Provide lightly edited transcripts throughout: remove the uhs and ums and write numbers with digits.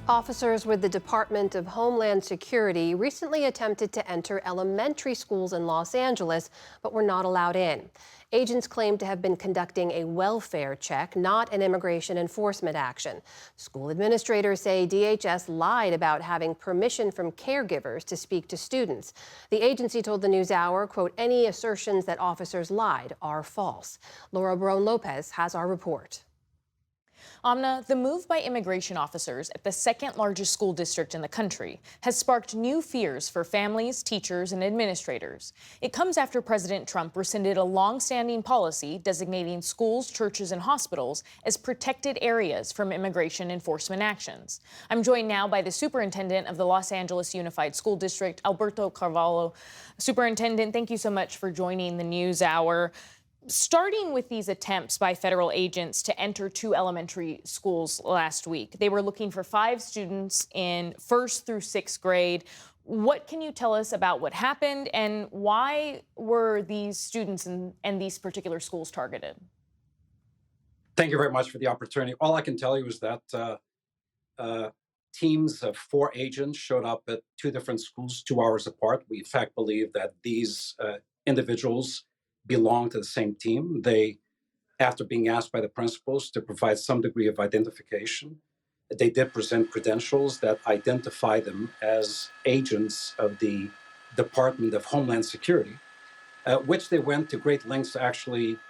Officers with the Department of Homeland Security recently attempted to enter elementary schools in Los Angeles, but were not allowed in. Agents claim to have been conducting a welfare check, not an immigration enforcement action. School administrators say DHS lied about having permission from caregivers to speak to students. The agency told the NewsHour, quote, "Any assertions that officers lied are false." Laura Barone Lopez has our report. Amna, the move by immigration officers at the second largest school district in the country has sparked new fears for families, teachers, and administrators. It comes after President Trump rescinded a long-standing policy designating schools, churches, and hospitals as protected areas from immigration enforcement actions. I'm joined now by the superintendent of the Los Angeles Unified School District, Alberto Carvalho. Superintendent, thank you so much for joining the NewsHour. Starting with these attempts by federal agents to enter two elementary schools last week, they were looking for 5 students in 1st through 6th grade. What can you tell us about what happened, and why were these students and these particular schools targeted? Thank you very much for the opportunity. All I can tell you is that teams of 4 agents showed up at 2 different schools 2 hours apart. We, in fact, believe that these individuals belong to the same team. They, after being asked by the principals to provide some degree of identification, they did present credentials that identify them as agents of the Department of Homeland Security, which they went to great lengths to actually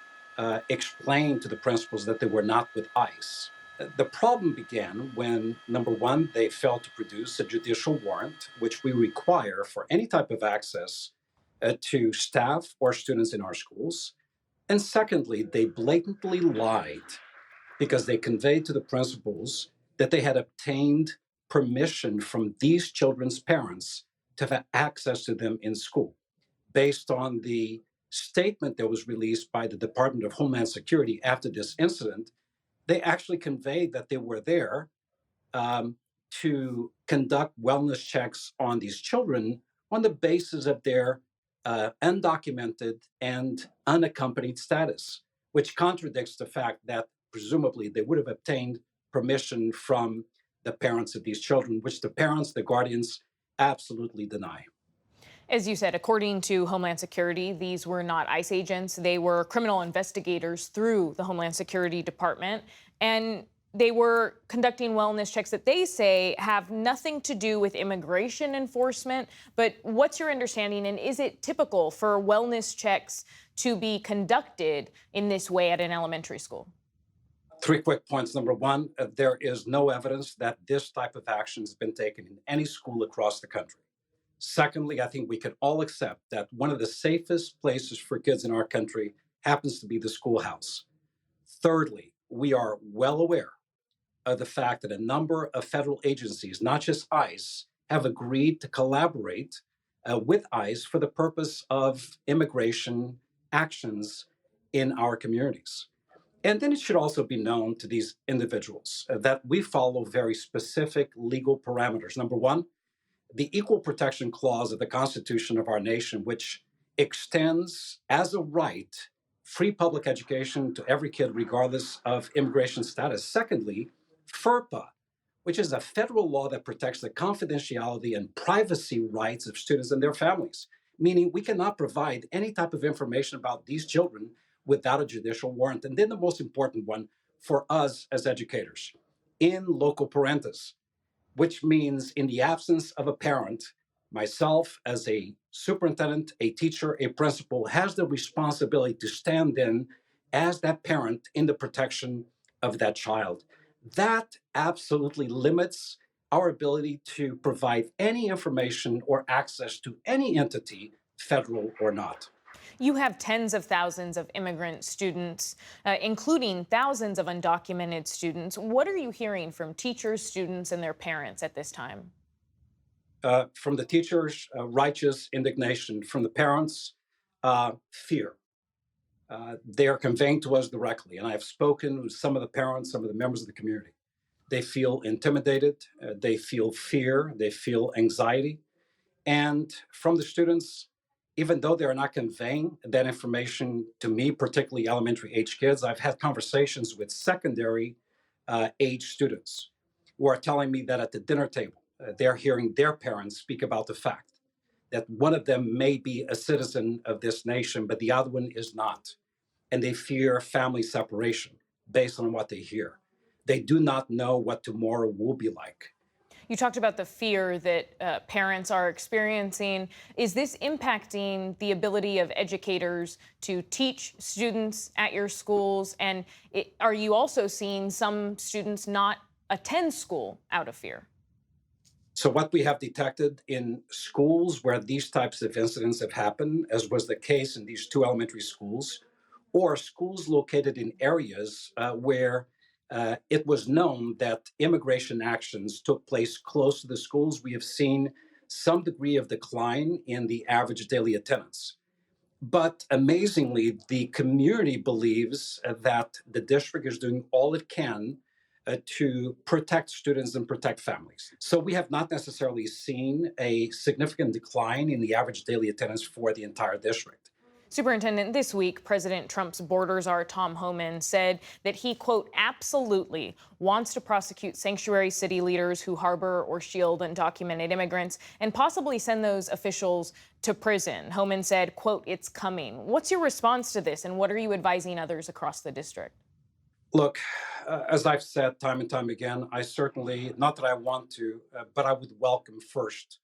explain to the principals that they were not with ICE. The problem began when, number one, they failed to produce a judicial warrant, which we require for any type of access to staff or students in our schools. And secondly, they blatantly lied because they conveyed to the principals that they had obtained permission from these children's parents to have access to them in school. Based on the statement that was released by the Department of Homeland Security after this incident, they actually conveyed that they were there to conduct wellness checks on these children on the basis of their undocumented and unaccompanied status, which contradicts the fact that presumably they would have obtained permission from the parents of these children, which the parents, the guardians, absolutely deny. As you said, according to Homeland Security, these were not ICE agents. They were criminal investigators through the Homeland Security Department, and they were conducting wellness checks that they say have nothing to do with immigration enforcement. But what's your understanding, and is it typical for wellness checks to be conducted in this way at an elementary school? 3 quick points. Number one, there is no evidence that this type of action has been taken in any school across the country. Secondly, I think we can all accept that one of the safest places for kids in our country happens to be the schoolhouse. Thirdly, we are well aware of the fact that a number of federal agencies, not just ICE, have agreed to collaborate with ICE for the purpose of immigration actions in our communities. And then it should also be known to these individuals that we follow very specific legal parameters. Number one, the Equal Protection Clause of the Constitution of our nation, which extends as a right free public education to every kid, regardless of immigration status. Secondly, FERPA, which is a federal law that protects the confidentiality and privacy rights of students and their families, meaning we cannot provide any type of information about these children without a judicial warrant. And then the most important one for us as educators, in loco parentis, which means in the absence of a parent, myself as a superintendent, a teacher, a principal, has the responsibility to stand in as that parent in the protection of that child. That absolutely limits our ability to provide any information or access to any entity, federal or not. You have tens of thousands of immigrant students, including thousands of undocumented students. What are you hearing from teachers, students, and their parents at this time? From the teachers, righteous indignation. From the parents, fear. They are conveying to us directly, and I have spoken with some of the parents, some of the members of the community. They feel intimidated, they feel fear, they feel anxiety. And from the students, even though they're not conveying that information to me, particularly elementary age kids, I've had conversations with secondary age students who are telling me that at the dinner table, they're hearing their parents speak about the fact that one of them may be a citizen of this nation, but the other one is not. And they fear family separation based on what they hear. They do not know what tomorrow will be like. You talked about the fear that parents are experiencing. Is this impacting the ability of educators to teach students at your schools? And are you also seeing some students not attend school out of fear? So, what we have detected in schools where these types of incidents have happened, as was the case in these two elementary schools, or schools located in areas where it was known that immigration actions took place close to the schools, we have seen some degree of decline in the average daily attendance. But amazingly, the community believes that the district is doing all it can to protect students and protect families. So we have not necessarily seen a significant decline in the average daily attendance for the entire district. Superintendent, this week, President Trump's border czar Tom Homan said that he, quote, absolutely wants to prosecute sanctuary city leaders who harbor or shield undocumented immigrants and possibly send those officials to prison. Homan said, quote, it's coming. What's your response to this, and what are you advising others across the district? Look, as I've said time and time again, I certainly, not that I want to, but I would welcome first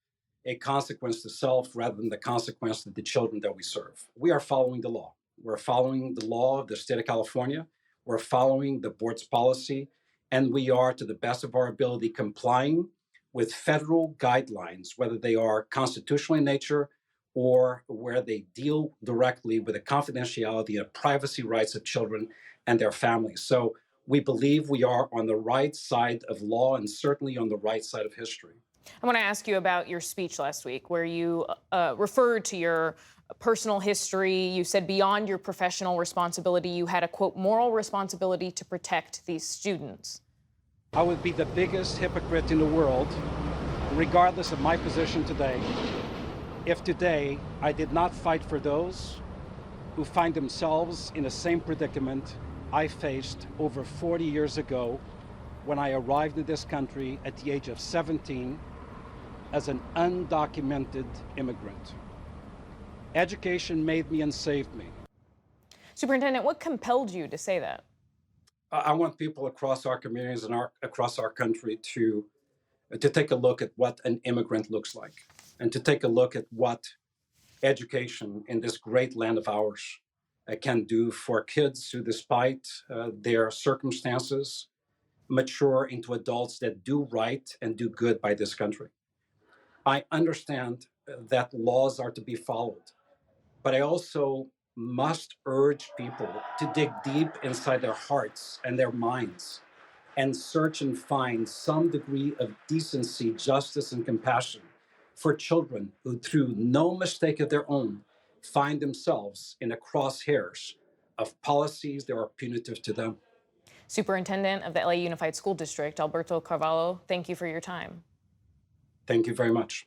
a consequence to self rather than the consequence to the children that we serve. We are following the law. We're following the law of the state of California. We're following the board's policy, and we are, to the best of our ability, complying with federal guidelines, whether they are constitutional in nature or where they deal directly with the confidentiality and privacy rights of children and their families. So we believe we are on the right side of law and certainly on the right side of history. I want to ask you about your speech last week, where you referred to your personal history. You said beyond your professional responsibility, you had a, quote, moral responsibility to protect these students. I would be the biggest hypocrite in the world, regardless of my position today, if today I did not fight for those who find themselves in the same predicament I faced over 40 years ago when I arrived in this country at the age of 17 as an undocumented immigrant. Education made me and saved me. Superintendent, what compelled you to say that? I want people across our communities and across our country to take a look at what an immigrant looks like and to take a look at what education in this great land of ours can do for kids who, despite their circumstances, mature into adults that do right and do good by this country. I understand that laws are to be followed, but I also must urge people to dig deep inside their hearts and their minds and search and find some degree of decency, justice, and compassion for children who, through no mistake of their own, find themselves in the crosshairs of policies that are punitive to them. Superintendent of the LA Unified School District, Alberto Carvalho, thank you for your time. Thank you very much.